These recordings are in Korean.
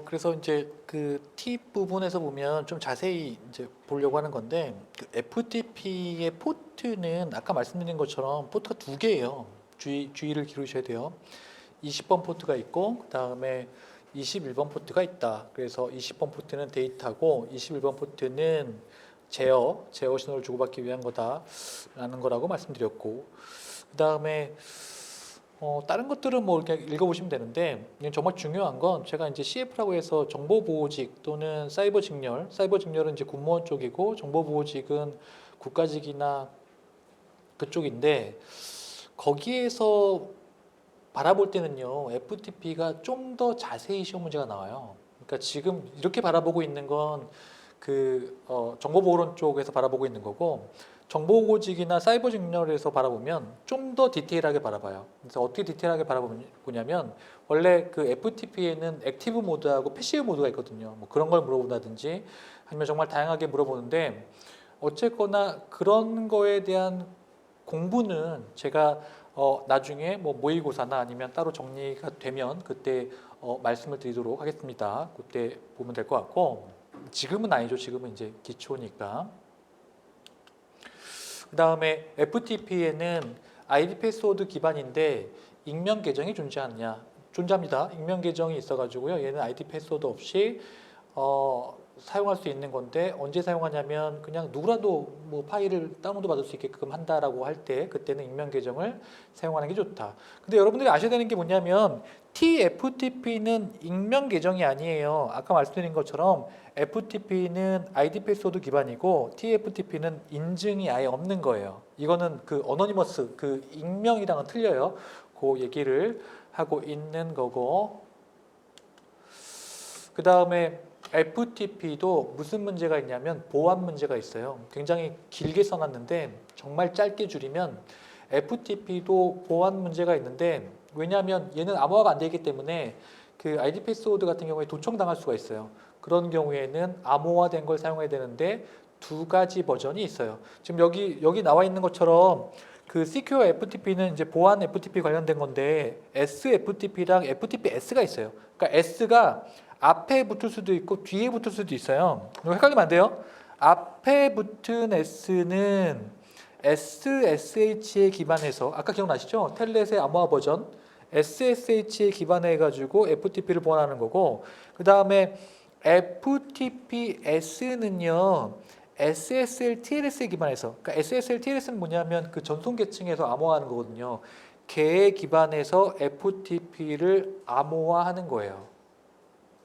그래서 이제 그 팁 부분에서 보면 좀 자세히 이제 보려고 하는 건데 그 FTP의 포트는 아까 말씀드린 것처럼 포트가 두 개예요. 주의를 기울이셔야 돼요. 20번 포트가 있고 그다음에 21번 포트가 있다. 그래서 20번 포트는 데이터고 21번 포트는 제어 신호를 주고받기 위한 거다라는 거라고 말씀드렸고 그다음에 다른 것들은 뭐 이렇게 읽어보시면 되는데 정말 중요한 건 제가 이제 CF라고 해서 정보보호직 또는 사이버 직렬은 이제 공무원 쪽이고 정보보호직은 국가직이나 그쪽인데 거기에서 바라볼 때는요 FTP가 좀 더 자세히 시험 문제가 나와요. 그러니까 지금 이렇게 바라보고 있는 건 그 정보보호론 쪽에서 바라보고 있는 거고 정보보호직이나 사이버 직렬에서 바라보면 좀 더 디테일하게 바라봐요. 그래서 어떻게 디테일하게 바라보냐면 원래 그 FTP에는 액티브 모드하고 패시브 모드가 있거든요. 뭐 그런 걸 물어본다든지 아니면 정말 다양하게 물어보는데 어쨌거나 그런 거에 대한 공부는 제가 나중에 뭐 모의고사나 아니면 따로 정리가 되면 그때 말씀을 드리도록 하겠습니다. 그때 보면 될 것 같고 지금은 아니죠. 지금은 이제 기초니까. 그 다음에 FTP에는 ID 패스워드 기반인데 익명 계정이 존재하느냐? 존재합니다. 익명 계정이 있어가지고요. 얘는 ID 패스워드 없이 사용할 수 있는 건데 언제 사용하냐면 그냥 누구라도 뭐 파일을 다운로드 받을 수 있게끔 한다라고 할 때 그때는 익명 계정을 사용하는 게 좋다. 근데 여러분들이 아셔야 되는 게 뭐냐면 TFTP는 익명 계정이 아니에요. 아까 말씀드린 것처럼 FTP는 ID 패스워드 기반이고 TFTP는 인증이 아예 없는 거예요. 이거는 그 어노니머스 그 익명이랑은 틀려요. 그 얘기를 하고 있는 거고 그 다음에 FTP도 무슨 문제가 있냐면 보안 문제가 있어요. 굉장히 길게 써놨는데 정말 짧게 줄이면 FTP도 보안 문제가 있는데 왜냐하면 얘는 암호화가 안 되기 때문에 그 ID 패스워드 같은 경우에 도청당할 수가 있어요. 그런 경우에는 암호화된 걸 사용해야 되는데 두 가지 버전이 있어요. 지금 여기 나와 있는 것처럼 그 Secure FTP는 이제 보안 FTP 관련된 건데 SFTP랑 FTPS가 있어요. 그러니까 S가 앞에 붙을 수도 있고 뒤에 붙을 수도 있어요. 이거 헷갈리면 안 돼요. 앞에 붙은 S는 SSH에 기반해서 아까 기억나시죠? 텔넷의 암호화 버전 SSH에 기반해 가지고 FTP를 보완하는 거고 그 다음에 FTPS는요 SSL TLS에 기반해서 그러니까 SSL TLS는 뭐냐면 그 전송 계층에서 암호화하는 거거든요. 걔에 기반해서 FTP를 암호화하는 거예요.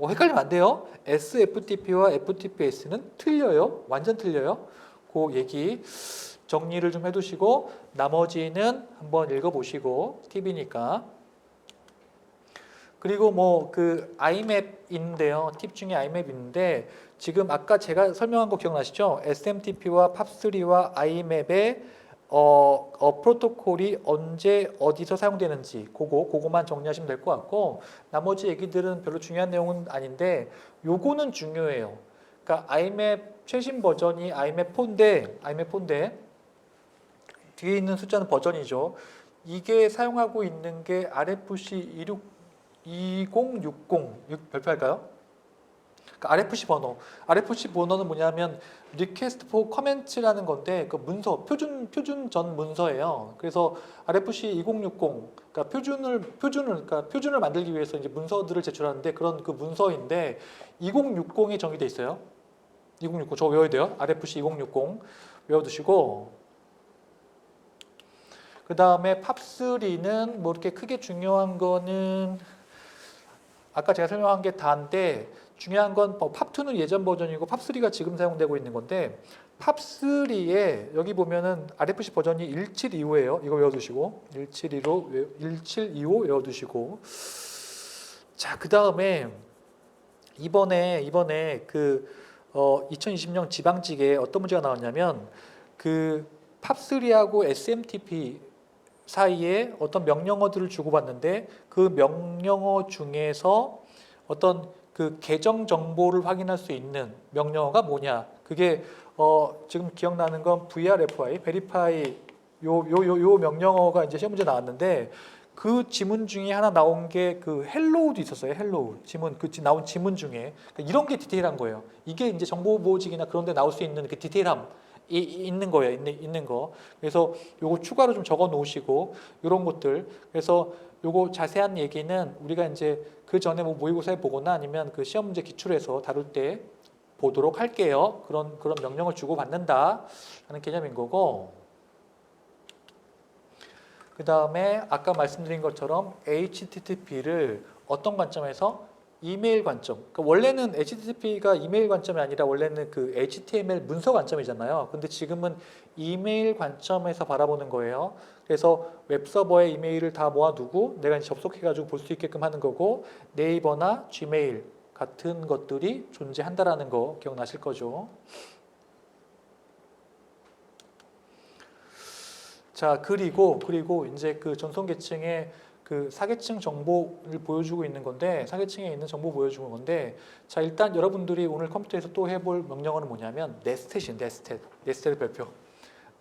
헷갈리면 안 돼요. SFTP와 FTPS는 틀려요. 완전 틀려요. 그 얘기 정리를 좀 해두시고 나머지는 한번 읽어보시고 팁이니까. 그리고 뭐 그 IMAP인데요. 팁 중에 IMAP 있는데 지금 아까 제가 설명한 거 기억나시죠? SMTP와 POP3와 IMAP의 프로토콜이 언제 어디서 사용되는지 그거만 정리하시면 될 것 같고 나머지 얘기들은 별로 중요한 내용은 아닌데 요거는 중요해요. 그러니까 IMAP 최신 버전이 IMAP4인데 뒤에 있는 숫자는 버전이죠. 이게 사용하고 있는 게 RFC 2060 별표할까요? 그러니까 RFC 번호는 뭐냐면 Request for Comment라는 건데 그 문서 표준 전 문서예요. 그래서 RFC 2060 그러니까 표준을 만들기 위해서 이제 문서들을 제출하는데 그런 그 문서인데 2060이 정의돼 있어요. 2060 저거 외워야 돼요. RFC 2060 외워두시고 그 다음에 팝3는 뭐 이렇게 크게 중요한 거는 아까 제가 설명한 게 다인데 중요한 건 팝2는 예전 버전이고 팝3가 지금 사용되고 있는 건데 팝3에 여기 보면은 RFC 버전이 1725예요. 이거 외워두시고 1725 외워두시고 자, 그 다음에 이번에 그 2020년 지방직에 어떤 문제가 나왔냐면 그 팝3하고 SMTP 사이에 어떤 명령어들을 주고받는데 그 명령어 중에서 어떤 그 계정 정보를 확인할 수 있는 명령어가 뭐냐? 그게 지금 기억나는 건 VRFI, Verify 요 명령어가 이제 시험 문제 나왔는데 그 지문 중에 하나 나온 게 그 헬로우도 있었어요. 헬로우 지문 나온 지문 중에 그러니까 이런 게 디테일한 거예요. 이게 이제 정보보호직이나 그런 데 나올 수 있는 그 디테일함 있는 거예요. 있는 거. 그래서 요거 추가로 좀 적어 놓으시고 이런 것들. 그래서 요거 자세한 얘기는 우리가 이제 그 전에 뭐 모의고사에 보거나 아니면 그 시험 문제 기출해서 다룰 때 보도록 할게요. 그런 명령을 주고 받는다 하는 개념인 거고. 그 다음에 아까 말씀드린 것처럼 HTTP를 어떤 관점에서 이메일 관점. 그러니까 원래는 HTTP가 이메일 관점이 아니라 원래는 그 HTML 문서 관점이잖아요. 근데 지금은 이메일 관점에서 바라보는 거예요. 그래서 웹서버에 이메일을 다 모아두고 내가 이제 접속해가지고 볼 수 있게끔 하는 거고 네이버나 지메일 같은 것들이 존재한다라는 거 기억나실 거죠. 자, 그리고 이제 그 전송 계층의 그 사계층 정보를 보여주고 있는 건데, 사계층에 있는 정보 보여주는 건데, 자, 일단 여러분들이 오늘 컴퓨터에서 또 해볼 명령어는 뭐냐면 네스텟이 네스텟 별표.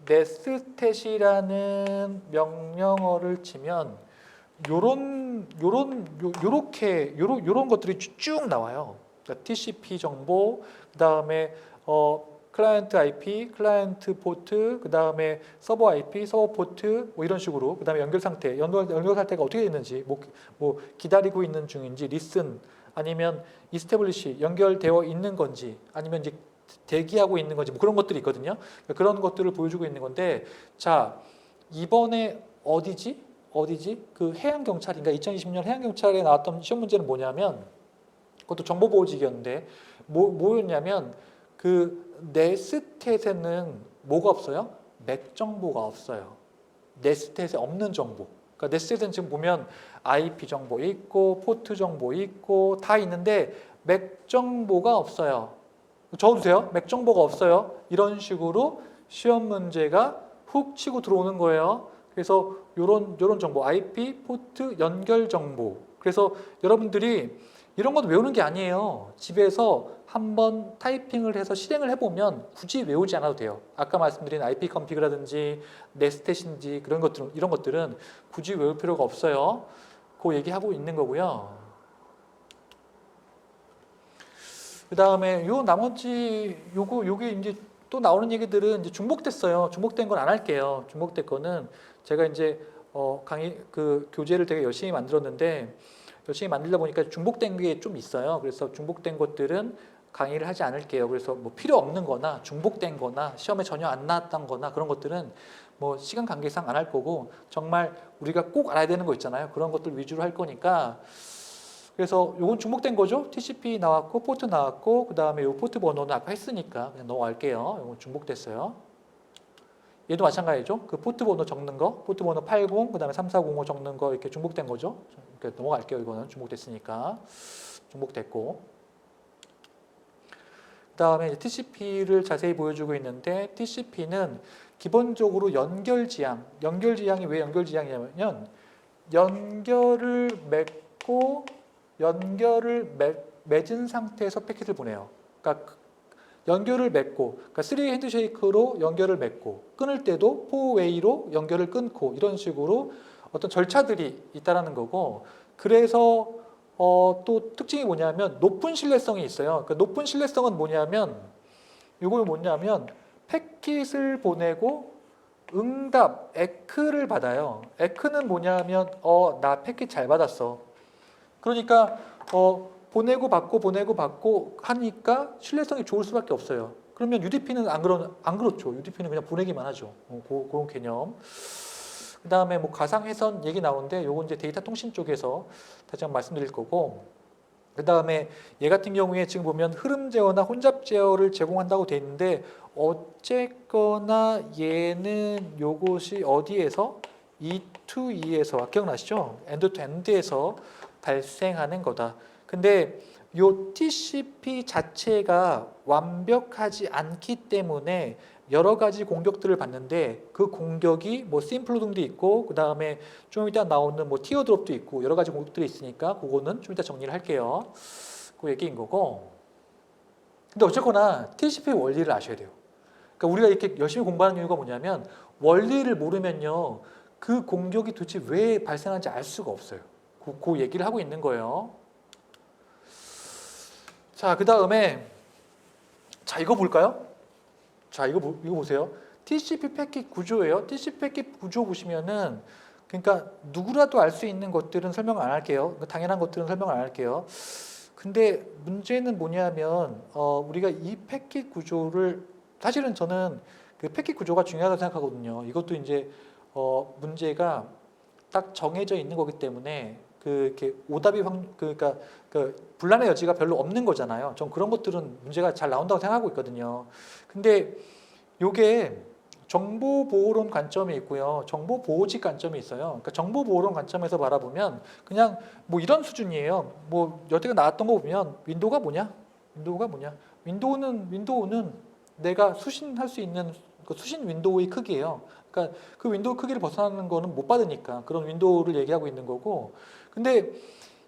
네스텟이라는 명령어를 치면 요런 것들이 쭉 나와요. 그러니까 TCP 정보, 그다음에 클라이언트 IP, 클라이언트 포트, 그 다음에 서버 IP, 서버 포트, 뭐 이런 식으로, 그 다음에 연결 상태, 연결 상태가 어떻게 됐는지, 뭐 기다리고 있는 중인지, 리슨, 아니면 이스태블리시, 연결되어 있는 건지, 아니면 이제 대기하고 있는 건지, 뭐 그런 것들이 있거든요. 그러니까 그런 것들을 보여주고 있는 건데, 자, 이번에 어디지? 그 해양경찰인가? 2020년 해양경찰에 나왔던 시험 문제는 뭐냐면, 그것도 정보보호직이었는데, 뭐였냐면, 그 네스텟에는 뭐가 없어요? 맥 정보가 없어요. 네스텟에 없는 정보. 그러니까 네스텟은 지금 보면 IP 정보 있고 포트 정보 있고 다 있는데 맥 정보가 없어요. 적어주세요. 맥 정보가 없어요. 이런 식으로 시험 문제가 훅 치고 들어오는 거예요. 그래서 요런 정보, IP, 포트, 연결 정보. 그래서 여러분들이 이런 것도 외우는 게 아니에요. 집에서 한번 타이핑을 해서 실행을 해보면 굳이 외우지 않아도 돼요. 아까 말씀드린 IP 컴피그라든지 네스텟인지 그런 것들은 이런 것들은 굳이 외울 필요가 없어요. 그 얘기하고 있는 거고요. 그 다음에 요 나머지 요게 이제 또 나오는 얘기들은 이제 중복됐어요. 중복된 건 안 할게요. 중복된 거는 제가 이제 강의 그 교재를 되게 열심히 만들었는데 열심히 만들다 보니까 중복된 게 좀 있어요. 그래서 중복된 것들은 강의를 하지 않을게요. 그래서 뭐 필요 없는 거나 중복된 거나 시험에 전혀 안 나왔던 거나 그런 것들은 뭐 시간 관계상 안 할 거고 정말 우리가 꼭 알아야 되는 거 있잖아요. 그런 것들 위주로 할 거니까 그래서 요건 중복된 거죠. TCP 나왔고 포트 나왔고 그 다음에 요 포트 번호는 아까 했으니까 그냥 넘어갈게요. 요건 중복됐어요. 얘도 마찬가지죠. 그 포트 번호 적는 거, 포트 번호 80, 그 다음에 3405 적는 거 이렇게 중복된 거죠. 이렇게 넘어갈게요. 이거는 중복됐으니까. 중복됐고. 그 다음에 TCP를 자세히 보여주고 있는데 TCP는 기본적으로 연결지향이 왜 연결지향이냐면 연결을 맺고 맺은 상태에서 패킷을 보내요. 그러니까 연결을 맺고, 그러니까 3 핸드쉐이크로 연결을 맺고, 끊을 때도 4웨이로 연결을 끊고 이런 식으로 어떤 절차들이 있다라는 거고, 그래서 또 특징이 뭐냐면 높은 신뢰성이 있어요. 그러니까 높은 신뢰성은 뭐냐면 이걸 뭐냐면 패킷을 보내고 응답 에크를 받아요. 에크는 뭐냐면 나 패킷 잘 받았어. 그러니까 보내고 받고 하니까 신뢰성이 좋을 수밖에 없어요. 그러면 UDP는 안 그렇죠. UDP는 그냥 보내기만 하죠. 그런 개념. 그 다음에 뭐 가상회선 얘기 나오는데 요건 이제 데이터 통신 쪽에서 다시 한번 말씀드릴 거고 그 다음에 얘 같은 경우에 지금 보면 흐름 제어나 혼잡 제어를 제공한다고 돼 있는데 어쨌거나 얘는 요것이 어디에서? E2E에서 기억나시죠? 엔드 투 엔드에서 발생하는 거다. 근데 요 TCP 자체가 완벽하지 않기 때문에 여러 가지 공격들을 받는데 그 공격이 뭐 심플로딩도 있고 그 다음에 좀 이따 나오는 뭐 티어드롭도 있고 여러 가지 공격들이 있으니까 그거는 좀 이따 정리를 할게요. 그 얘기인 거고. 근데 어쨌거나 TCP 원리를 아셔야 돼요. 그러니까 우리가 이렇게 열심히 공부하는 이유가 뭐냐면 원리를 모르면요. 그 공격이 도대체 왜 발생하는지 알 수가 없어요. 그 얘기를 하고 있는 거예요. 자, 그 다음에 자, 이거 볼까요? 자, 이거 보세요. TCP 패킷 구조예요. TCP 패킷 구조 보시면은 그러니까 누구라도 알 수 있는 것들은 설명 안 할게요. 당연한 것들은 설명 안 할게요. 근데 문제는 뭐냐면 우리가 이 패킷 구조를 사실은 저는 그 패킷 구조가 중요하다고 생각하거든요. 이것도 이제 문제가 딱 정해져 있는 거기 때문에 이렇게 오답이 그러니까 그 분란의 여지가 별로 없는 거잖아요. 전 그런 것들은 문제가 잘 나온다고 생각하고 있거든요. 근데 요게 정보보호론 관점이 있고요. 정보보호직 관점이 있어요. 그러니까 정보보호론 관점에서 바라보면 그냥 뭐 이런 수준이에요. 뭐 여태가 나왔던 거 보면 윈도우가 뭐냐? 윈도우는 내가 수신할 수 있는 그 수신 윈도우의 크기예요. 그러니까 그 윈도우 크기를 벗어나는 거는 못 받으니까 그런 윈도우를 얘기하고 있는 거고. 근데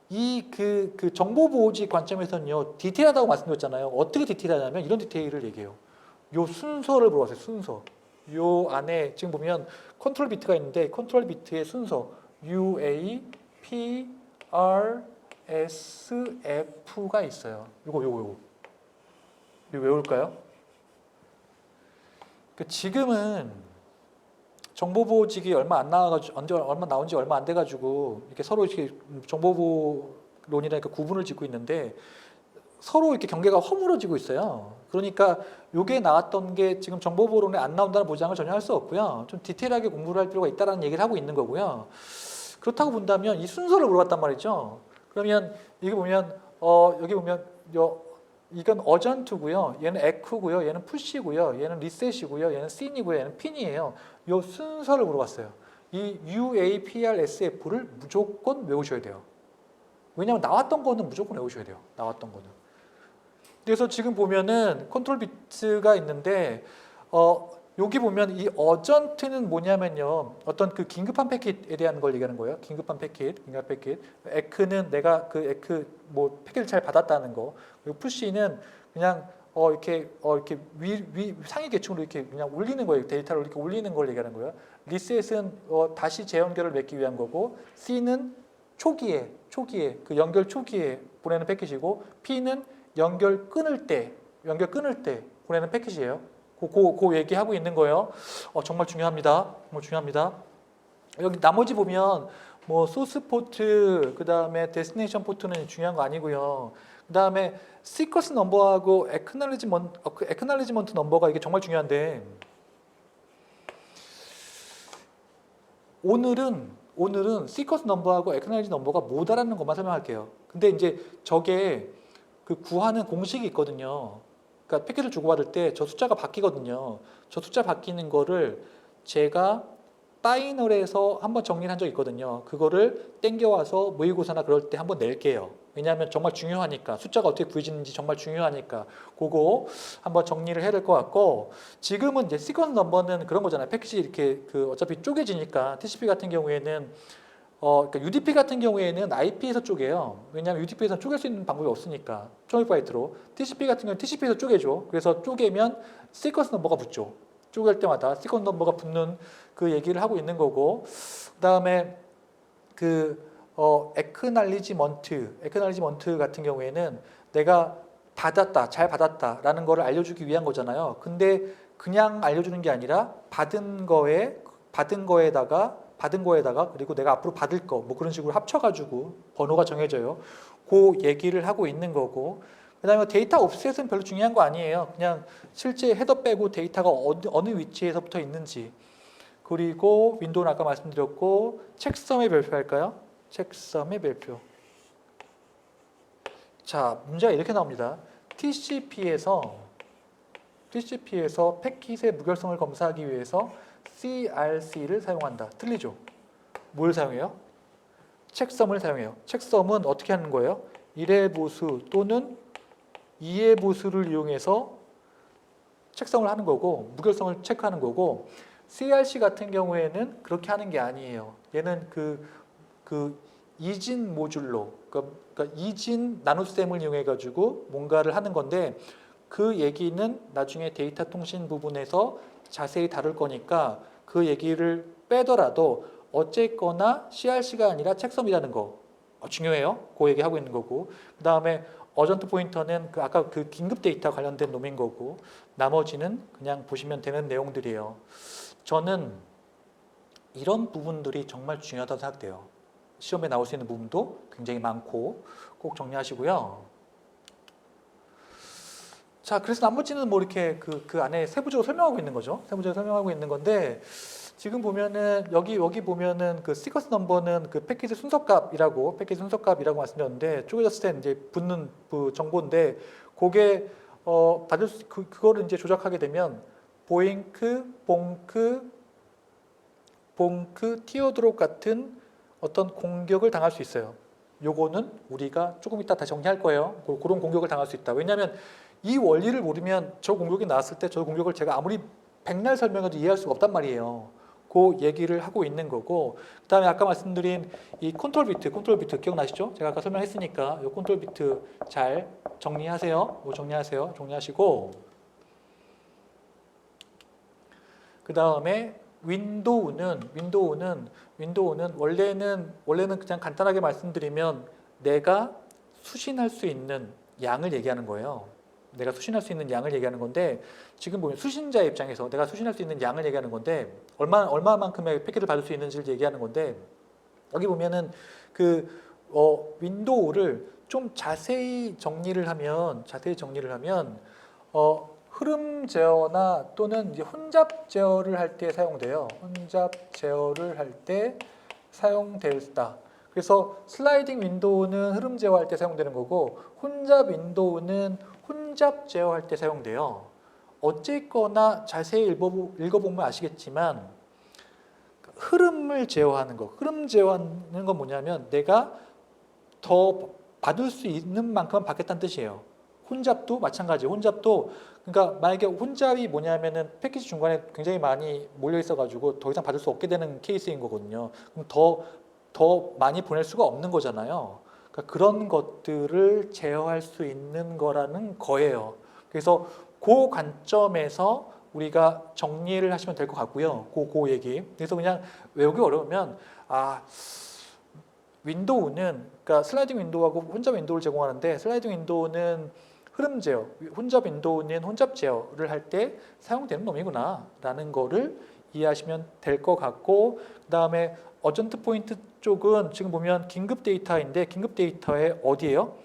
이 그 정보보호직 관점에서는요 디테일하다고 말씀드렸잖아요. 어떻게 디테일하냐면 이런 디테일을 얘기해요. 요 순서를 물어봤어요. 순서. 요 안에 지금 보면 컨트롤 비트가 있는데 컨트롤 비트의 순서 UA, P, R, S, F가 있어요. 요거 외울까요? 지금은 정보보호직이 얼마 안 나와가지고 얼마 나온 지 얼마 안 돼가지고 이렇게 서로 이렇게 정보보호론이라니까 구분을 짓고 있는데 서로 이렇게 경계가 허물어지고 있어요. 그러니까 요게 나왔던 게 지금 정보보호론에 안 나온다는 보장을 전혀 할 수 없고요. 좀 디테일하게 공부를 할 필요가 있다는 얘기를 하고 있는 거고요. 그렇다고 본다면 이 순서를 물어봤단 말이죠. 그러면 이게 보면 여기 보면 이건 어전트고요. 얘는 에크고요. 얘는 푸시고요. 얘는 리셋이고요. 얘는 씬이고요. 얘는 핀이에요. 요 순서를 물어봤어요. 이 UA, PR, SF를 무조건 외우셔야 돼요. 왜냐하면 나왔던 거는 무조건 외우셔야 돼요. 나왔던 거는. 그래서 지금 보면은 컨트롤 비트가 있는데 여기 보면 이 어전트는 뭐냐면요. 어떤 그 긴급한 패킷에 대한 걸 얘기하는 거예요. 긴급한 패킷. 에크는 내가 그 에크 뭐 패킷을 잘 받았다는 거. 그리고 푸시는 그냥 이렇게 상위 계층으로 이렇게 그냥 올리는 거예요. 데이터를 이렇게 올리는 걸 얘기하는 거예요. 리셋은 다시 재연결을 맺기 위한 거고, C는 초기에 그 연결 초기에 보내는 패킷이고, P는 연결 끊을 때 보내는 패킷이에요. 그 얘기하고 있는 거예요. 정말 중요합니다. 여기 나머지 보면 뭐 소스 포트, 그 다음에 데스티네이션 포트는 중요한 거 아니고요. 그 다음에 시퀀스 넘버하고 에크날리지먼트 넘버가 이게 정말 중요한데 오늘은 시퀀스 넘버하고 에크날리지 넘버가 뭐다라는 것만 설명할게요. 근데 이제 저게 그 구하는 공식이 있거든요. 그러니까 패킷을 주고받을 때 저 숫자가 바뀌거든요. 저 숫자 바뀌는 거를 제가 파이널에서 한번 정리를 한 적이 있거든요. 그거를 땡겨와서 모의고사나 그럴 때 한번 낼게요. 왜냐하면 정말 중요하니까 숫자가 어떻게 구해지는지 정말 중요하니까 그거 한번 정리를 해야 될 것 같고 지금은 이제 시퀀스 넘버는 그런 거잖아요. 패킷이 이렇게 어차피 쪼개지니까 TCP 같은 경우에는 그러니까 UDP 같은 경우에는 IP에서 쪼개요. 왜냐하면 UDP에서 쪼갤 수 있는 방법이 없으니까 1000바이트로. TCP 같은 경우는 TCP에서 쪼개죠. 그래서 쪼개면 시퀀스 넘버가 붙죠. 쪼갤 때마다 시퀀스 넘버가 붙는 그 얘기를 하고 있는 거고 그 다음에 에크날리지먼트 같은 경우에는 내가 잘 받았다라는 거를 알려주기 위한 거잖아요. 근데 그냥 알려주는 게 아니라 받은 거에다가 그리고 내가 앞으로 받을 거 뭐 그런 식으로 합쳐가지고 번호가 정해져요. 그 얘기를 하고 있는 거고 그 다음에 데이터 옵셋은 별로 중요한 거 아니에요. 그냥 실제 헤더 빼고 데이터가 어느 위치에서부터 있는지 그리고 윈도우는 아까 말씀드렸고 책섬의 별표할까요? 책섬의 별표. 자, 문제가 이렇게 나옵니다. TCP에서 패킷의 무결성을 검사하기 위해서 CRC를 사용한다. 틀리죠? 뭘 사용해요? 책섬을 사용해요. 책섬은 어떻게 하는 거예요? 1의 보수 또는 2의 보수를 이용해서 책섬을 하는 거고 무결성을 체크하는 거고 CRC 같은 경우에는 그렇게 하는 게 아니에요. 얘는 그 이진 모듈로 그러니까 이진 나눗셈을 이용해 가지고 뭔가를 하는 건데 그 얘기는 나중에 데이터 통신 부분에서 자세히 다룰 거니까 그 얘기를 빼더라도 어쨌거나 CRC가 아니라 책섬이라는 거 중요해요. 그 얘기하고 있는 거고 그 다음에 어전트 포인터는 그 아까 그 긴급 데이터 관련된 놈인 거고 나머지는 그냥 보시면 되는 내용들이에요. 저는 이런 부분들이 정말 중요하다고 생각돼요. 시험에 나올 수 있는 부분도 굉장히 많고 꼭 정리하시고요. 자, 그래서 나머지는 뭐 이렇게 그 안에 세부적으로 설명하고 있는 거죠. 세부적으로 설명하고 있는 건데 지금 보면은 여기 보면은 그 시퀀스 넘버는 그 패키지 순서값이라고 말씀드렸는데 쪼개졌을 때 이제 붙는 그 정보인데 그게 받을 수 그거를 이제 조작하게 되면 보잉크, 봉크, 티어드롭 같은 어떤 공격을 당할 수 있어요. 요거는 우리가 조금 이따 다시 정리할 거예요. 그런 공격을 당할 수 있다. 왜냐하면 이 원리를 모르면 저 공격이 나왔을 때 저 공격을 제가 아무리 백날 설명해도 이해할 수가 없단 말이에요. 그 얘기를 하고 있는 거고 그 다음에 아까 말씀드린 이 컨트롤 비트 기억나시죠? 제가 아까 설명했으니까 이 컨트롤 비트 잘 정리하세요. 정리하시고 그 다음에 윈도우는 원래는 그냥 간단하게 말씀드리면 내가 수신할 수 있는 양을 얘기하는 거예요. 내가 수신할 수 있는 양을 얘기하는 건데 지금 보면 수신자의 입장에서 내가 수신할 수 있는 양을 얘기하는 건데 얼마만큼의 패킷을 받을 수 있는지를 얘기하는 건데 여기 보면은 그 윈도우를 좀 자세히 정리를 하면 흐름 제어나 또는 이제 혼잡 제어를 할 때 사용돼요. 혼잡 제어를 할 때 사용된다. 그래서 슬라이딩 윈도우는 흐름 제어할 때 사용되는 거고 혼잡 윈도우는 혼잡 제어할 때 사용돼요. 어쨌거나 자세히 읽어보면 아시겠지만 흐름 제어하는 건 뭐냐면 내가 더 받을 수 있는 만큼은 받겠다는 뜻이에요. 혼잡도 마찬가지. 그러니까 만약에 혼잡이 뭐냐면은 패키지 중간에 굉장히 많이 몰려 있어가지고 더 이상 받을 수 없게 되는 케이스인 거거든요. 그럼 더 많이 보낼 수가 없는 거잖아요. 그러니까 그런 것들을 제어할 수 있는 거라는 거예요. 그래서 그 관점에서 우리가 정리를 하시면 될 것 같고요. 그 얘기. 그래서 그냥 외우기 어려우면 윈도우는 그러니까 슬라이딩 윈도우하고 혼잡 윈도우를 제공하는데 슬라이딩 윈도우는 흐름 제어, 혼잡 윈도우는 혼잡 제어를 할 때 사용되는 놈이구나 라는 거를 이해하시면 될 것 같고 그 다음에 어전트 포인트 쪽은 지금 보면 긴급 데이터인데 긴급 데이터의 어디예요?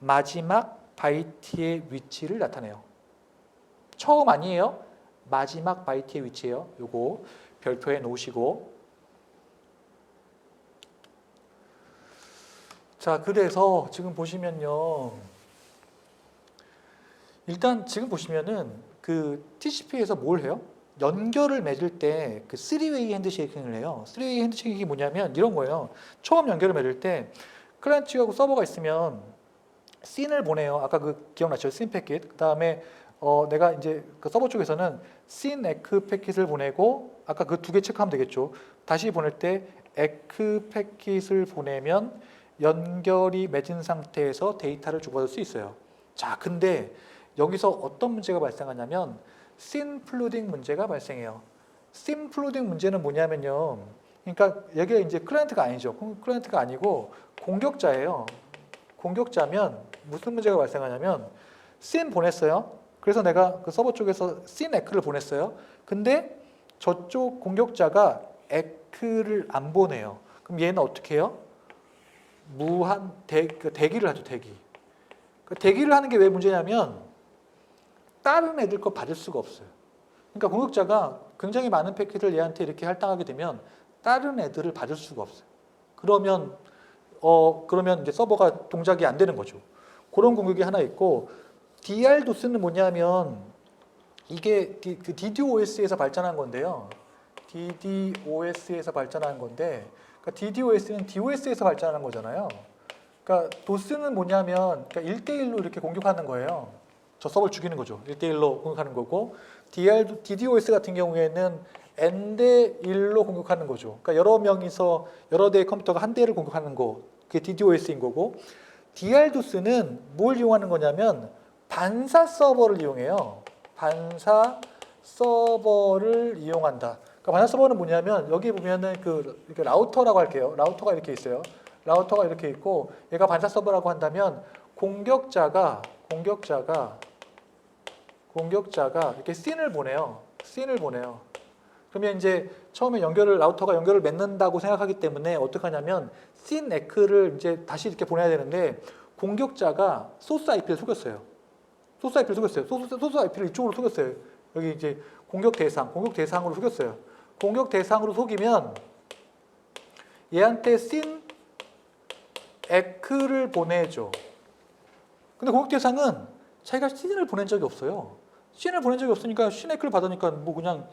마지막 바이트의 위치를 나타내요. 처음 아니에요. 마지막 바이트의 위치예요. 요거 별표에 놓으시고 자 그래서 지금 보시면요. 일단 지금 보시면은 그 TCP에서 뭘 해요? 연결을 맺을 때 그 3웨이 핸드쉐이킹을 해요. 3웨이 핸드쉐이킹이 뭐냐면 이런 거예요. 처음 연결을 맺을 때 클라이언트 측하고 서버가 있으면 씬을 보내요. 아까 그 기억나죠? 씬 패킷. 그다음에 내가 이제 그 서버 쪽에서는 씬 에크 패킷을 보내고 아까 그 두 개 체크하면 되겠죠. 다시 보낼 때 에크 패킷을 보내면 연결이 맺은 상태에서 데이터를 주고받을 수 있어요. 자, 근데 여기서 어떤 문제가 발생하냐면 씬 플루딩 문제가 발생해요. 씬 플루딩 문제는 뭐냐면요. 그러니까 여기가 이제 클라이언트가 아니죠. 클라이언트가 아니고 공격자예요. 공격자면 무슨 문제가 발생하냐면 씬 보냈어요. 그래서 내가 그 서버 쪽에서 씬 에크를 보냈어요. 근데 저쪽 공격자가 에크를 안 보내요. 그럼 얘는 어떻게 해요? 무한 대기를 하죠. 대기를 하는 게 왜 문제냐면 다른 애들 거 받을 수가 없어요. 그러니까 공격자가 굉장히 많은 패킷을 얘한테 이렇게 할당하게 되면 다른 애들을 받을 수가 없어요. 그러면 이제 서버가 동작이 안 되는 거죠. 그런 공격이 하나 있고 DR도스는 뭐냐면 이게 그 DDoS에서 발전한 건데요. DDoS에서 발전한 건데 그러니까 DDoS는 DOS에서 발전한 거잖아요. 그러니까 도스는 뭐냐면 그러니까 1대1로 이렇게 공격하는 거예요. 저 서버를 죽이는 거죠. 1대1로 공격하는 거고 DDoS 같은 경우에는 N대1로 공격하는 거죠. 그러니까 여러 명이서 여러 대의 컴퓨터가 한 대를 공격하는 거 그게 DDoS인 거고 DR도스는 뭘 이용하는 거냐면 반사 서버를 이용해요. 반사 서버를 이용한다. 그러니까 반사 서버는 뭐냐면 여기 보면은 그 이렇게 라우터라고 할게요. 라우터가 이렇게 있어요. 라우터가 이렇게 있고 얘가 반사 서버라고 한다면 공격자가 이렇게 씬을 보내요. 씬을 보내요. 그러면 이제 처음에 라우터가 연결을 맺는다고 생각하기 때문에 어떻게 하냐면 씬 에크를 이제 다시 이렇게 보내야 되는데 공격자가 소스 IP를 속였어요. 소스 IP를 이쪽으로 속였어요. 여기 이제 공격 대상으로 속였어요. 공격 대상으로 속이면 얘한테 씬 에크를 보내줘. 근데 공격 대상은 자기가 씬을 보낸 적이 없어요. 씬을 보낸 적이 없으니까 씬 에크를 받으니까 뭐 그냥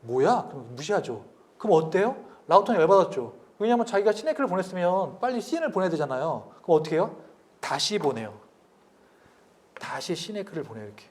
뭐야? 그럼 무시하죠. 그럼 어때요? 라우터는 열받았죠. 왜냐하면 자기가 씬 에크를 보냈으면 빨리 씬을 보내야 되잖아요. 그럼 어떻게 해요? 다시 보내요. 다시 씬 에크를 보내요. 이렇게.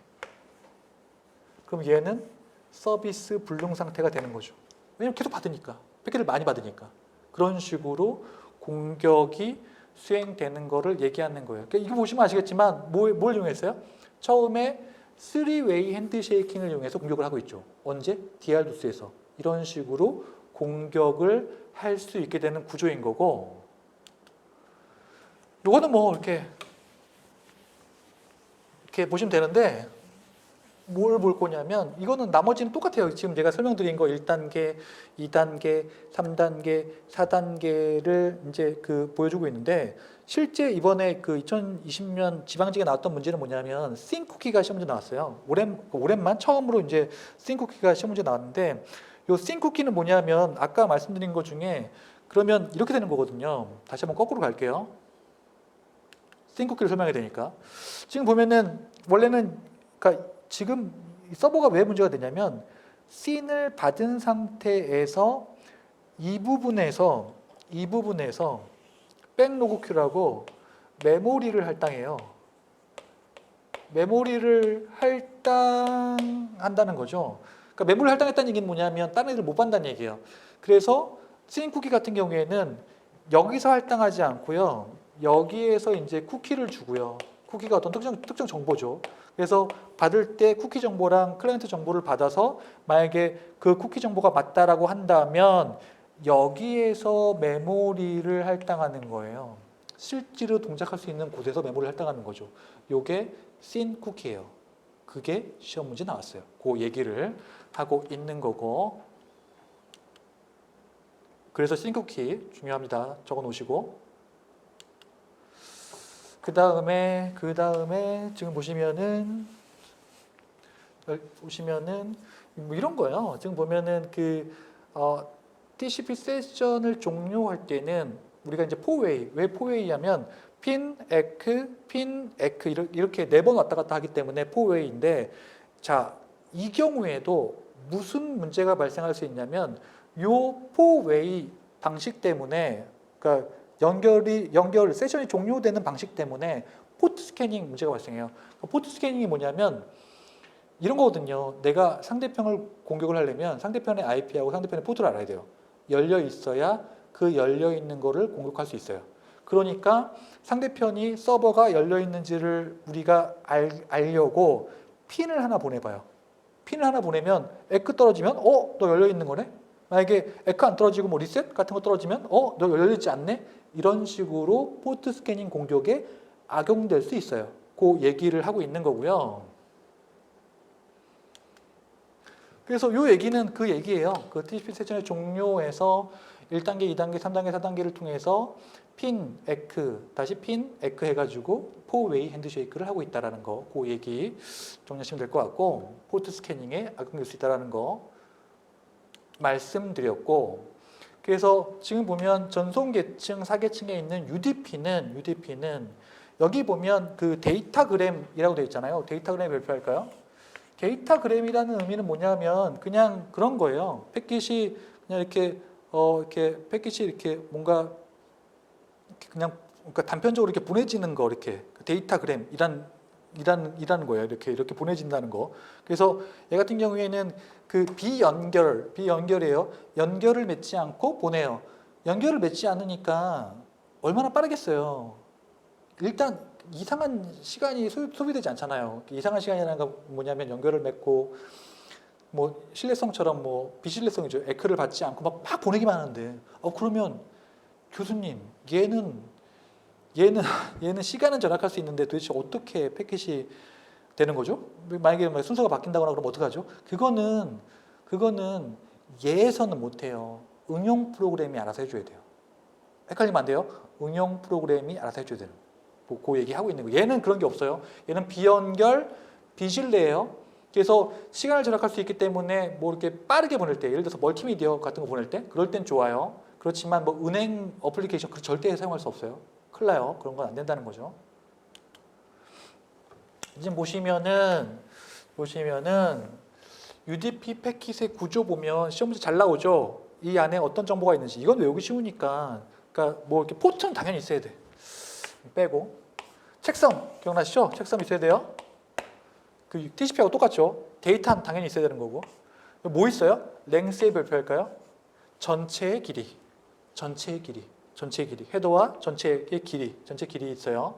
그럼 얘는 서비스 불능 상태가 되는 거죠. 왜냐면 계속 받으니까. 패킷을 많이 받으니까. 그런 식으로 공격이 수행되는 거를 얘기하는 거예요. 그러니까 이거 보시면 아시겠지만 뭘 이용했어요? 처음에 3웨이 핸드쉐이킹을 이용해서 공격을 하고 있죠. 언제? DR도스에서. 이런 식으로 공격을 할 수 있게 되는 구조인 거고 이거는 뭐 이렇게 보시면 되는데 뭘 볼 거냐면 이거는 나머지는 똑같아요. 지금 제가 설명드린 거 1단계, 2단계, 3단계, 4단계를 이제 보여주고 있는데 실제 이번에 2020년 지방직에 나왔던 문제는 뭐냐면 씬 쿠키가 시험 문제 나왔어요. 오랜만 처음으로 이제 씬 쿠키가 시험 문제 나왔는데 요 씬 쿠키는 뭐냐면 아까 말씀드린 것 중에 그러면 이렇게 되는 거거든요. 다시 한번 거꾸로 갈게요. 씬 쿠키를 설명해야 되니까 지금 보면은 원래는 그러니까 지금 서버가 왜 문제가 되냐면 씬을 받은 상태에서 이 부분에서 백로그 큐라고 메모리를 할당해요. 메모리를 할당한다는 거죠. 그러니까 메모리를 할당했다는 얘기는 뭐냐면 다른 애들 못 받는다는 얘기예요. 그래서 씬 쿠키 같은 경우에는 여기서 할당하지 않고요. 여기에서 이제 쿠키를 주고요. 쿠키가 어떤 특정 정보죠. 그래서 받을 때 쿠키 정보랑 클라이언트 정보를 받아서 만약에 그 쿠키 정보가 맞다라고 한다면 여기에서 메모리를 할당하는 거예요. 실제로 동작할 수 있는 곳에서 메모리를 할당하는 거죠. 요게 씬 쿠키예요. 그게 시험 문제 나왔어요. 그 얘기를 하고 있는 거고 그래서 씬 쿠키 중요합니다. 적어 놓으시고 그 다음에 지금 보시면은 뭐 이런 거예요. 지금 보면은 TCP 세션을 종료할 때는 우리가 이제 포웨이, 왜 포웨이냐면 핀, 에크 이렇게 4번 왔다 갔다 하기 때문에 포웨이인데 자, 이 경우에도 무슨 문제가 발생할 수 있냐면 요 포웨이 방식 때문에 그러니까 세션이 종료되는 방식 때문에 포트 스캐닝 문제가 발생해요. 포트 스캐닝이 뭐냐면 이런 거거든요. 내가 상대편을 공격을 하려면 상대편의 IP하고 상대편의 포트를 알아야 돼요. 열려 있어야 그 열려 있는 거를 공격할 수 있어요. 그러니까 상대편이 서버가 열려 있는지를 우리가 알려고 핀을 하나 보내봐요. 핀을 하나 보내면 에크 떨어지면 너 열려 있는 거네? 만약에 에크 안 떨어지고 뭐 리셋 같은 거 떨어지면 너 열려 있지 않네? 이런 식으로 포트 스캐닝 공격에 악용될 수 있어요. 그 얘기를 하고 있는 거고요. 그래서 이 얘기는 그 얘기예요. 그 TCP 세션의 종료에서 1단계, 2단계, 3단계, 4단계를 통해서 핀, 에크, 다시 핀, 에크 해가지고 포웨이 핸드쉐이크를 하고 있다는 거, 그 얘기 정리하시면 될 것 같고 포트 스캐닝에 악용될 수 있다는 거 말씀드렸고 그래서 지금 보면 전송 계층, 사계층에 있는 UDP는 여기 보면 그 데이터그램이라고 되어 있잖아요. 데이터그램 별표할까요? 데이터그램이라는 의미는 뭐냐면 그냥 그런 거예요. 패킷이 그냥 이렇게 패킷이 이렇게 뭔가 그냥 그러니까 단편적으로 이렇게 보내지는 거 이렇게 데이터그램이라는 거예요. 이렇게 보내진다는 거. 그래서 얘 같은 경우에는 그 비연결이에요. 연결을 맺지 않고 보내요. 연결을 맺지 않으니까 얼마나 빠르겠어요. 일단 이상한 시간이 소비되지 않잖아요. 이상한 시간이라는 건 뭐냐면 연결을 맺고 뭐 신뢰성처럼 뭐 비신뢰성이죠. 에크를 받지 않고 막 보내기만 하는데 그러면 교수님 얘는 얘는 시간은 절약할 수 있는데 도대체 어떻게 패킷이 되는 거죠? 만약에 순서가 바뀐다거나 그러면 어떡하죠? 그거는 얘에서는 못해요. 응용 프로그램이 알아서 해줘야 돼요. 헷갈리면 안 돼요. 응용 프로그램이 알아서 해줘야 돼요. 그 얘기하고 있는 거. 얘는 그런 게 없어요. 얘는 비연결, 비신뢰예요. 그래서 시간을 절약할 수 있기 때문에 뭐 이렇게 빠르게 보낼 때, 예를 들어서 멀티미디어 같은 거 보낼 때, 그럴 땐 좋아요. 그렇지만 뭐 은행 어플리케이션 절대 사용할 수 없어요. 큰일 나요. 그런 건 안 된다는 거죠. 이제 보시면은 UDP 패킷의 구조 보면 시험 문제 잘 나오죠. 이 안에 어떤 정보가 있는지. 이건 외우기 쉬우니까. 그러니까 뭐 이렇게 포트는 당연히 있어야 돼. 빼고 책성 기억나시죠? 책성 있어야 돼요. 그 TCP하고 똑같죠. 데이터는 당연히 있어야 되는 거고. 뭐 있어요? 랭스의 별표할까요? 전체의 길이. 헤더와 전체 길이 있어요.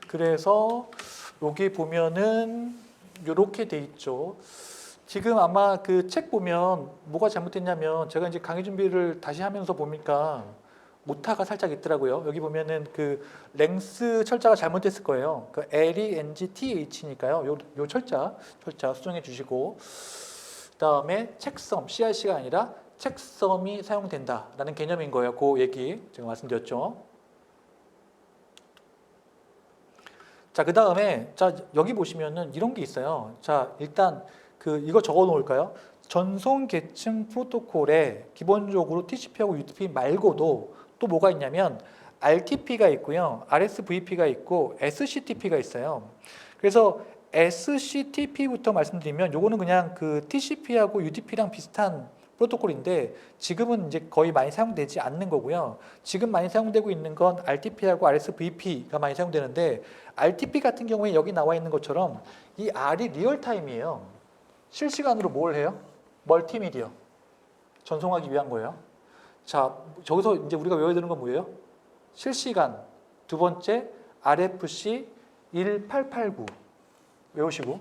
그래서 여기 보면은 이렇게 돼 있죠. 지금 아마 그 책 보면 뭐가 잘못됐냐면 제가 이제 강의 준비를 다시 하면서 보니까 오타가 살짝 있더라고요. 여기 보면은 그 랭스 철자가 잘못됐을 거예요. 그 LENGTH니까요. 요 철자 수정해 주시고, 그다음에 책섬 CRC가 아니라 책섬이 사용된다라는 개념인 거예요. 그 얘기 제가 말씀드렸죠. 자, 그다음에 자 여기 보시면은 이런 게 있어요. 자, 일단 이거 적어 놓을까요? 전송 계층 프로토콜에 기본적으로 TCP하고 UDP 말고도 또 뭐가 있냐면 RTP가 있고요. RSVP가 있고 SCTP가 있어요. 그래서 SCTP부터 말씀드리면 요거는 그냥 그 TCP하고 UDP랑 비슷한 프로토콜인데 지금은 이제 거의 많이 사용되지 않는 거고요. 지금 많이 사용되고 있는 건 RTP하고 RSVP가 많이 사용되는데 RTP 같은 경우에 여기 나와 있는 것처럼 이 R이 리얼타임이에요. 실시간으로 뭘 해요? 멀티미디어 전송하기 위한 거예요. 자, 저기서 이제 우리가 외워야 되는 건 뭐예요? 실시간. 두 번째 RFC 1889 외우시고,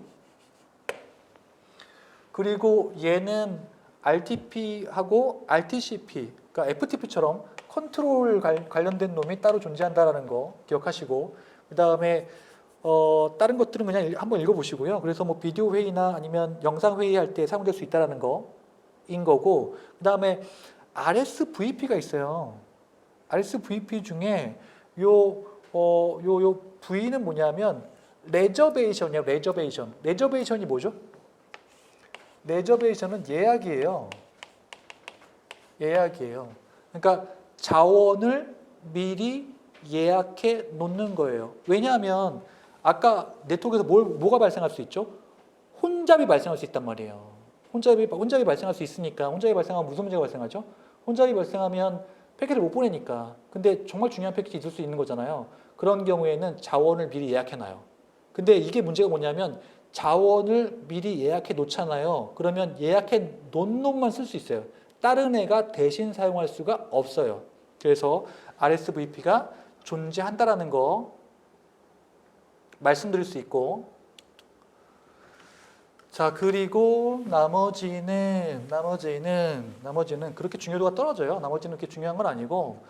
그리고 얘는 RTP하고 RTCP, 그러니까 FTP처럼 컨트롤 관련된 놈이 따로 존재한다는 거 기억하시고, 그 다음에 다른 것들은 그냥 한번 읽어보시고요. 그래서 뭐 비디오 회의나 아니면 영상 회의할 때 사용될 수 있다는 거인 거고, 그 다음에 RSVP가 있어요. RSVP 중에 요 V는 뭐냐면 레저베이션이에요. 레저베이션이 뭐죠? 레저베이션은 예약이에요. 그러니까 자원을 미리 예약해 놓는 거예요. 왜냐하면 아까 네트워크에서 뭐가 발생할 수 있죠? 혼잡이 발생할 수 있단 말이에요. 혼잡이 발생할 수 있으니까, 혼잡이 발생하면 무슨 문제가 발생하죠? 혼잡이 발생하면 패킷을 못 보내니까. 근데 정말 중요한 패킷이 있을 수 있는 거잖아요. 그런 경우에는 자원을 미리 예약해 놔요. 근데 이게 문제가 뭐냐면 자원을 미리 예약해 놓잖아요. 그러면 예약해 놓은 놈만 쓸 수 있어요. 다른 애가 대신 사용할 수가 없어요. 그래서 RSVP가 존재한다라는 거 말씀드릴 수 있고, 자, 그리고 나머지는 그렇게 중요도가 떨어져요. 나머지는 그렇게 중요한 건 아니고,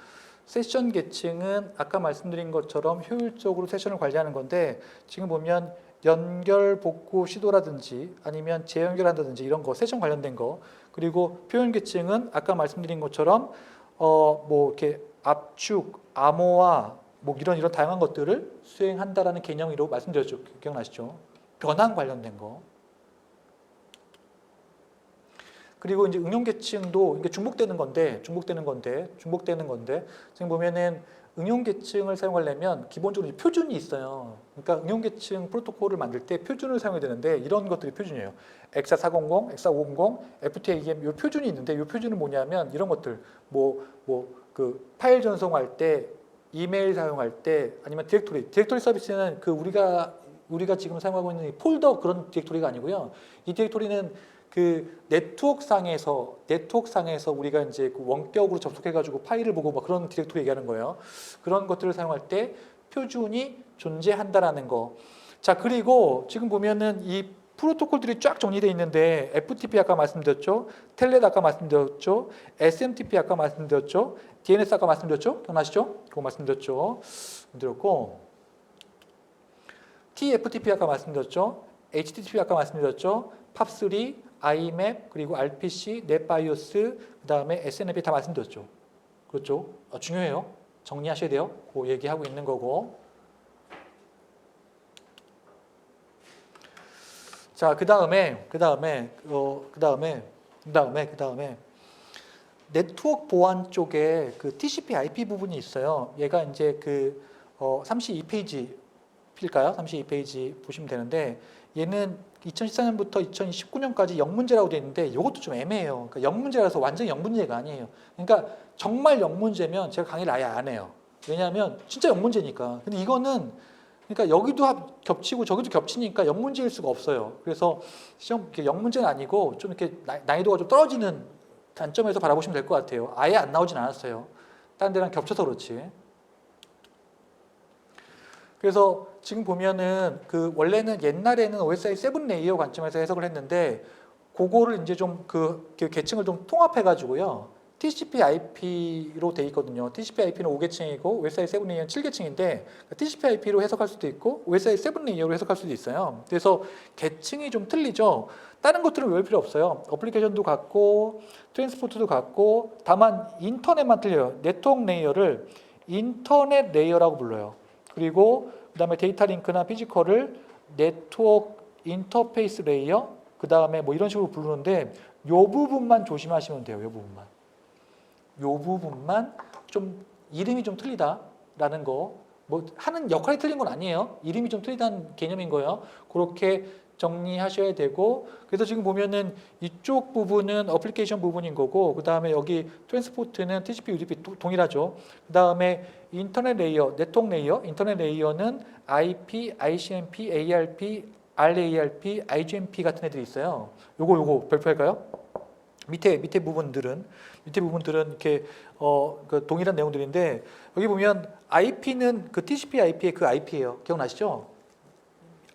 세션 계층은 아까 말씀드린 것처럼 효율적으로 세션을 관리하는 건데, 지금 보면 연결 복구 시도라든지 아니면 재연결한다든지 이런 거, 세션 관련된 거, 그리고 표현 계층은 아까 말씀드린 것처럼 뭐 이렇게 압축, 암호화, 뭐 이런 다양한 것들을 수행한다라는 개념으로 말씀드렸죠. 기억나시죠? 변환 관련된 거. 그리고 이제 응용 계층도 이게 중복되는 건데 지금 보면은 응용 계층을 사용하려면 기본적으로 표준이 있어요. 그러니까 응용 계층 프로토콜을 만들 때 표준을 사용해야 되는데 이런 것들이 표준이에요. 엑사 400, 엑사 500, FTAM 이 표준이 있는데 이 표준은 뭐냐면 이런 것들 그 파일 전송할 때, 이메일 사용할 때, 아니면 디렉토리 서비스는 그 우리가 지금 사용하고 있는 폴더 그런 디렉토리가 아니고요. 이 디렉토리는 그 네트워크상에서 우리가 이제 그 원격으로 접속해가지고 파일을 보고 막 그런 디렉토리 얘기하는 거예요. 그런 것들을 사용할 때 표준이 존재한다라는 거. 자, 그리고 지금 보면은 이 프로토콜들이 쫙 정리되어 있는데 FTP 아까 말씀드렸죠, 텔넷 아까 말씀드렸죠, SMTP 아까 말씀드렸죠, DNS 아까 말씀드렸죠, 기억나시죠? 그거 말씀드렸죠. 드렸고 TFTP 아까 말씀드렸죠, HTTP 아까 말씀드렸죠, POP3, IMAP 그리고 RPC, NetBIOS 그 다음에 SNMP 다 말씀드렸죠. 그렇죠? 중요해요. 정리하셔야 돼요. 그 얘기하고 있는 거고. 자, 그 다음에 네트워크 보안 쪽에 그 TCP/IP 부분이 있어요. 얘가 이제 그 32페이지일까요? 32페이지 보시면 되는데 얘는 2014년부터 2019년까지 영문제라고 되어 있는데 이것도 좀 애매해요. 그러니까 영문제라서 완전히 영문제가 아니에요. 그러니까 정말 영문제면 제가 강의를 아예 안 해요. 왜냐하면 진짜 영문제니까. 근데 이거는 그러니까 여기도 겹치고 저기도 겹치니까 영문제일 수가 없어요. 그래서 시험 영문제는 아니고 좀 이렇게 난이도가 좀 떨어지는 단점에서 바라보시면 될 것 같아요. 아예 안 나오진 않았어요. 다른 데랑 겹쳐서 그렇지. 그래서 지금 보면은 그 원래는 옛날에는 OSI 7 레이어 관점에서 해석을 했는데 그거를 이제 좀 그 계층을 좀 통합해 가지고요. TCP/IP로 돼 있거든요. TCP/IP는 5계층이고 OSI 7 레이어는 7계층인데 TCP/IP로 해석할 수도 있고 OSI 7 레이어로 해석할 수도 있어요. 그래서 계층이 좀 틀리죠. 다른 것들은 외울 필요 없어요. 어플리케이션도 같고 트랜스포트도 같고 다만 인터넷만 틀려요. 네트워크 레이어를 인터넷 레이어라고 불러요. 그리고 그 다음에 데이터 링크나 피지컬을 네트워크 인터페이스 레이어 그 다음에 뭐 이런 식으로 부르는데 요 부분만 조심하시면 돼요. 요 부분만 좀 이름이 좀 틀리다라는 거, 뭐 하는 역할이 틀린 건 아니에요. 이름이 좀 틀리다는 개념인 거예요. 그렇게 정리하셔야 되고, 그래서 지금 보면은 이쪽 부분은 어플리케이션 부분인 거고, 그 다음에 여기 트랜스포트는 TCP, UDP 동일하죠. 그 다음에 인터넷 레이어, 네트워크 레이어, 인터넷 레이어는 IP, ICMP, ARP, RARP, IGMP 같은 애들이 있어요. 요거 발표할까요? 밑에 부분들은 이렇게 그 동일한 내용들인데 여기 보면 IP는 그 TCP/IP의 그 IP예요. 기억나시죠?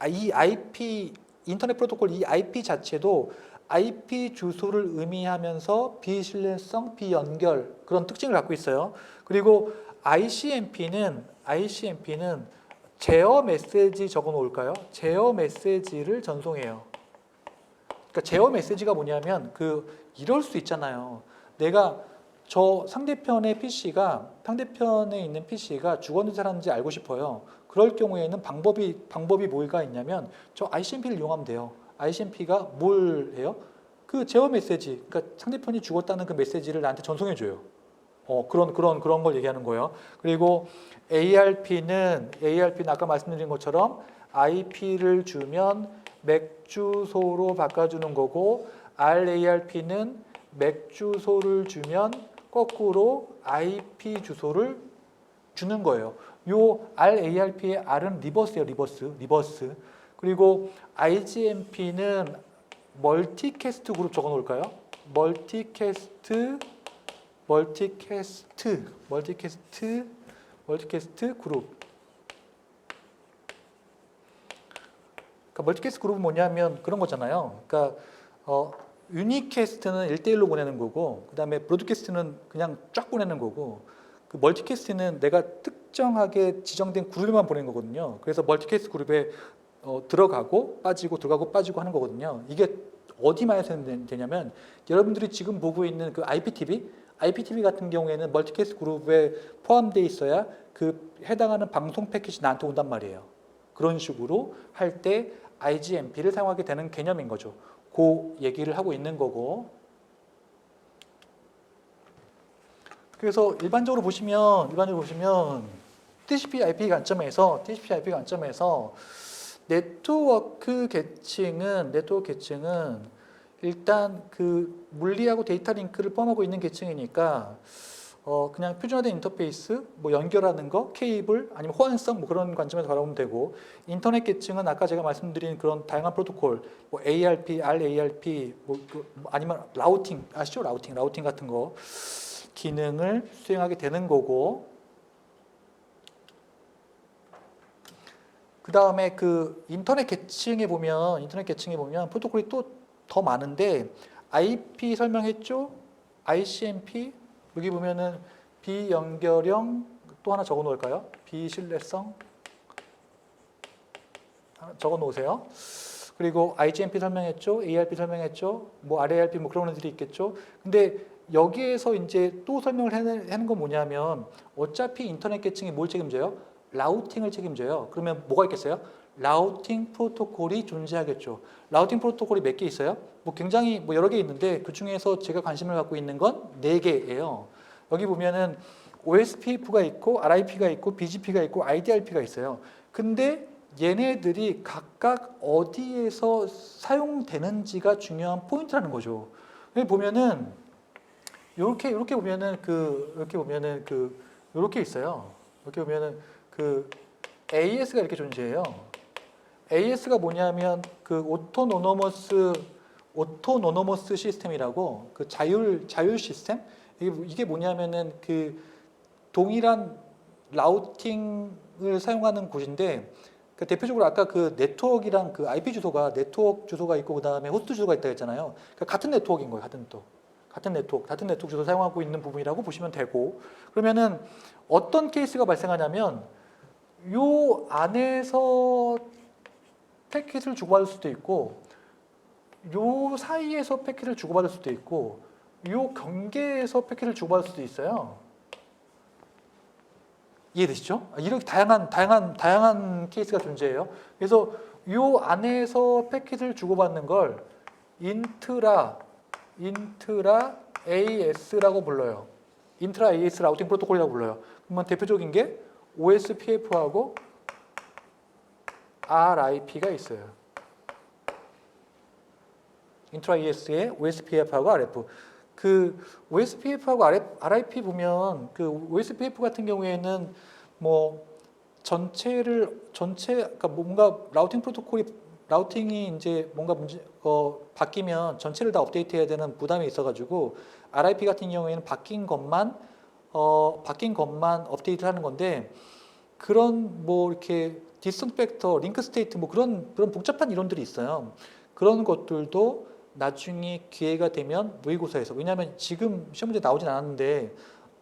이 IP 인터넷 프로토콜 이 IP 자체도 IP 주소를 의미하면서 비신뢰성, 비연결 그런 특징을 갖고 있어요. 그리고 ICMP는 제어 메시지 적어 놓을까요? 제어 메시지를 전송해요. 그러니까 제어 메시지가 뭐냐면 이럴 수 있잖아요. 내가 저 상대편에 있는 PC가 죽었는지 살았는지 알고 싶어요. 그럴 경우에는 방법이 뭐가 있냐면 저 ICMP를 이용하면 돼요. ICMP가 뭘 해요? 그 제어 메시지, 그러니까 상대편이 죽었다는 그 메시지를 나한테 전송해 줘요. 그런 걸 얘기하는 거예요. 그리고 ARP는 아까 말씀드린 것처럼 IP를 주면 맥 주소로 바꿔주는 거고, RARP는 맥 주소를 주면 거꾸로 IP 주소를 주는 거예요. 요 RARP의 R은 리버스예요. 리버스. 그리고 IGMP는 멀티캐스트 그룹 적어 놓을까요? 멀티캐스트 그룹. 그러니까 멀티캐스트 그룹은 뭐냐면 그런 거잖아요. 그러니까 유니캐스트는 1대1로 보내는 거고, 그 다음에 브로드캐스트는 그냥 쫙 보내는 거고, 그 멀티캐스트는 내가 특정하게 지정된 그룹에만 보내는 거거든요. 그래서 멀티캐스트 그룹에 들어가고 빠지고 하는 거거든요. 이게 어디만 해서 되냐면 여러분들이 지금 보고 있는 그 IPTV 같은 경우에는 멀티캐스트 그룹에 포함되어 있어야 그 해당하는 방송 패킷이 나한테 온단 말이에요. 그런 식으로 할 때 IGMP를 사용하게 되는 개념인 거죠. 그 얘기를 하고 있는 거고. 그래서 일반적으로 보시면 TCP/IP 관점에서 네트워크 계층은 일단 그 물리하고 데이터 링크를 포함하고 있는 계층이니까 그냥 표준화된 인터페이스, 뭐 연결하는 거, 케이블, 아니면 호환성 뭐 그런 관점에서 바라보면 되고, 인터넷 계층은 아까 제가 말씀드린 그런 다양한 프로토콜, 뭐 ARP, RARP, 아니면 라우팅 아시죠? 라우팅 같은 거 기능을 수행하게 되는 거고, 그 다음에 그 인터넷 계층에 보면 프로토콜이 또 더 많은데 IP 설명했죠? ICMP 여기 보면은 비연결형 또 하나 적어 놓을까요? 비신뢰성 적어 놓으세요. 그리고 IGMP 설명했죠? ARP 설명했죠? 뭐 RARP 뭐 그런 애들이 있겠죠? 근데 여기에서 이제 또 설명을 하는 건 뭐냐면 어차피 인터넷 계층이 뭘 책임져요? 라우팅을 책임져요. 그러면 뭐가 있겠어요? 라우팅 프로토콜이 존재하겠죠. 라우팅 프로토콜이 몇 개 있어요? 뭐 굉장히 뭐 여러 개 있는데 그 중에서 제가 관심을 갖고 있는 건 4개예요. 여기 보면은 OSPF가 있고 RIP가 있고 BGP가 있고 IDRP가 있어요. 근데 얘네들이 각각 어디에서 사용되는지가 중요한 포인트라는 거죠. 여기 보면은 이렇게 보면은 이렇게 있어요. 이렇게 보면은 그 AS가 이렇게 존재해요. AS가 뭐냐면 그 오토노머스 시스템이라고 그 자율 시스템 이게 뭐냐면은 그 동일한 라우팅을 사용하는 곳인데 그 대표적으로 아까 그 네트워크랑 그 IP 주소가 네트워크 주소가 있고 그 다음에 호스트 주소가 있다 했잖아요. 그러니까 같은 네트워크인 거예요. 같은 네트워크 주소 사용하고 있는 부분이라고 보시면 되고 그러면은 어떤 케이스가 발생하냐면 요 안에서 패킷을 주고받을 수도 있고 요 사이에서 패킷을 주고받을 수도 있고 요 경계에서 패킷을 주고받을 수도 있어요. 이해되시죠? 이렇게 다양한 케이스가 존재해요. 그래서 요 안에서 패킷을 주고받는 걸 인트라 AS라고 불러요. 인트라 AS 라우팅 프로토콜이라고 불러요. 그러면 대표적인 게 OSPF하고 RIP가 있어요. 인트라 AS에 OSPF하고 RF. 그 OSPF하고 RIP 보면 그 OSPF 같은 경우에는 뭐 그러니까 뭔가 라우팅이 이제 뭔가 바뀌면 전체를 다 업데이트해야 되는 부담이 있어가지고 RIP 같은 경우에는 바뀐 것만 업데이트하는 건데 그런 뭐 이렇게 디스턴트 팩터, 링크 스테이트 뭐 그런 복잡한 이론들이 있어요. 그런 것들도 나중에 기회가 되면 모의고사에서 왜냐하면 지금 시험 문제 나오진 않았는데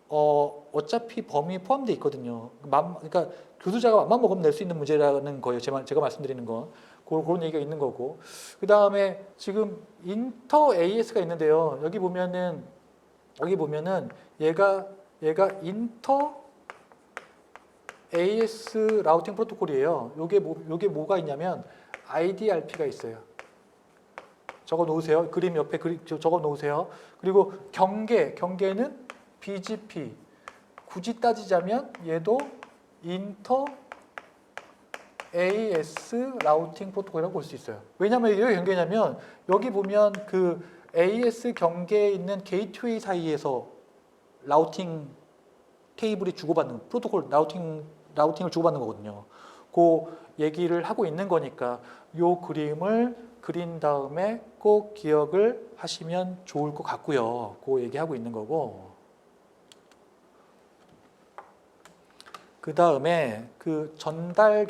어차피 범위에 포함되어 있거든요. 그러니까 교수자가 맘만 먹으면 낼 수 있는 문제라는 거예요. 제가 말씀드리는 건 그런 얘기가 있는 거고. 그 다음에 지금 인터 AS가 있는데요. 여기 보면은 얘가 인터 AS 라우팅 프로토콜이에요. 요게 뭐가 있냐면 IDRP가 있어요. 적어 놓으세요. 그림 옆에 적어 놓으세요. 그리고 경계는 BGP. 굳이 따지자면 얘도 인터 AS 라우팅 프로토콜이라고 볼 수 있어요. 왜냐하면 이게 경계냐면 여기 보면 그 AS 경계에 있는 게이트웨이 사이에서 라우팅 케이블이 주고받는 프로토콜 라우팅을 주고받는 거거든요. 그 얘기를 하고 있는 거니까 요 그림을 그린 다음에 꼭 기억을 하시면 좋을 것 같고요. 그 얘기하고 있는 거고. 그 다음에 그 전달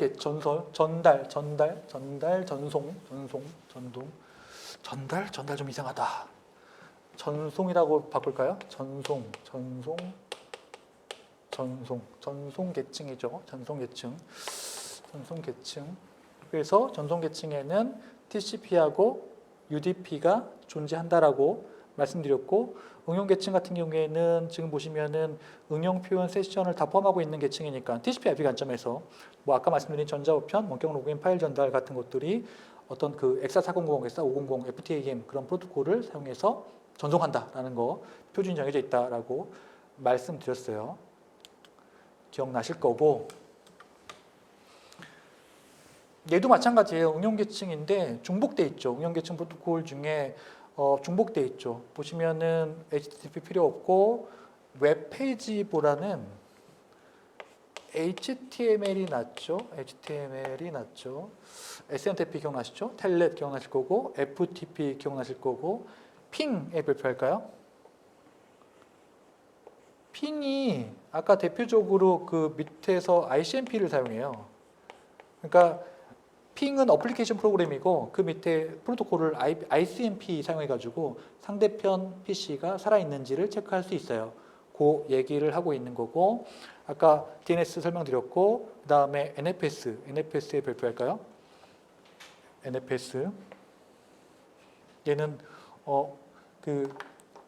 좀 이상하다. 전송이라고 바꿀까요? 전송 계층이죠. 전송 계층. 그래서 전송 계층에는 TCP하고 UDP가 존재한다라고 말씀드렸고 응용 계층 같은 경우에는 지금 보시면은 응용 표현 세션을 다 포함하고 있는 계층이니까 TCP IP 관점에서 뭐 아까 말씀드린 전자우편, 원격 로그인 파일 전달 같은 것들이 어떤 그 X400, X500, FTAM 그런 프로토콜을 사용해서 전송한다라는 거 표준이 정해져 있다라고 말씀드렸어요. 기억나실 거고 얘도 마찬가지예요. 응용 계층인데 중복돼 있죠. 응용 계층 프로토콜 중에 중복돼 있죠. 보시면은 HTTP 필요 없고 웹페이지보다는 HTML이 낫죠. SMTP 기억나시죠? 텔넷 기억나실 거고 FTP 기억나실 거고 핑의 별표할까요? 핑이 아까 대표적으로 그 밑에서 ICMP를 사용해요. 그러니까 핑은 어플리케이션 프로그램이고 그 밑에 프로토콜을 ICMP 사용해가지고 상대편 PC가 살아있는지를 체크할 수 있어요. 그 얘기를 하고 있는 거고 아까 DNS 설명드렸고 그 다음에 NFS에 발표할까요? NFS 얘는 그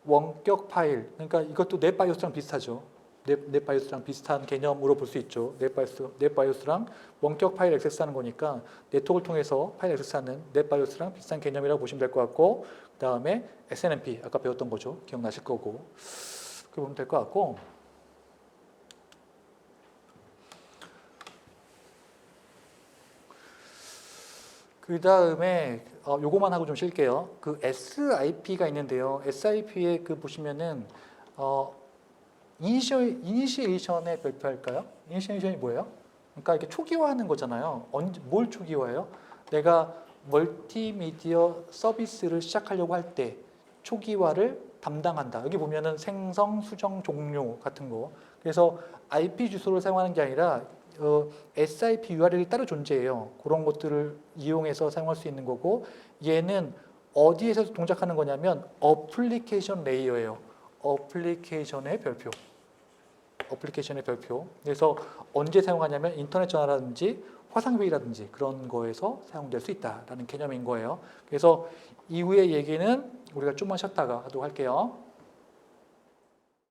원격 파일 그러니까 이것도 넷바이오스랑 비슷하죠. 넷바이오스랑 비슷한 개념으로 볼 수 있죠. 넷바이오스랑 원격 파일 액세스하는 거니까 네트워크를 통해서 파일 액세스하는 넷바이오스랑 비슷한 개념이라고 보시면 될 것 같고 그 다음에 SNMP 아까 배웠던 거죠. 기억나실 거고 그렇게 보면 될 것 같고 그 다음에 요거만 하고 좀 쉴게요. 그 SIP가 있는데요. SIP에 그 보시면은 이니시에이션에 발표할까요? 이니시에이션이 뭐예요? 그러니까 이렇게 초기화하는 거잖아요. 뭘 초기화해요? 내가 멀티미디어 서비스를 시작하려고 할 때 초기화를 담당한다. 여기 보면은 생성, 수정, 종료 같은 거. 그래서 IP 주소를 사용하는 게 아니라 SIP URL이 따로 존재해요. 그런 것들을 이용해서 사용할 수 있는 거고 얘는 어디에서 동작하는 거냐면 어플리케이션 레이어예요. 어플리케이션의 별표. 그래서 언제 사용하냐면 인터넷 전화라든지 화상회의라든지 그런 거에서 사용될 수 있다라는 개념인 거예요. 그래서 이후의 얘기는 우리가 좀만 쉬었다가 하도록 할게요.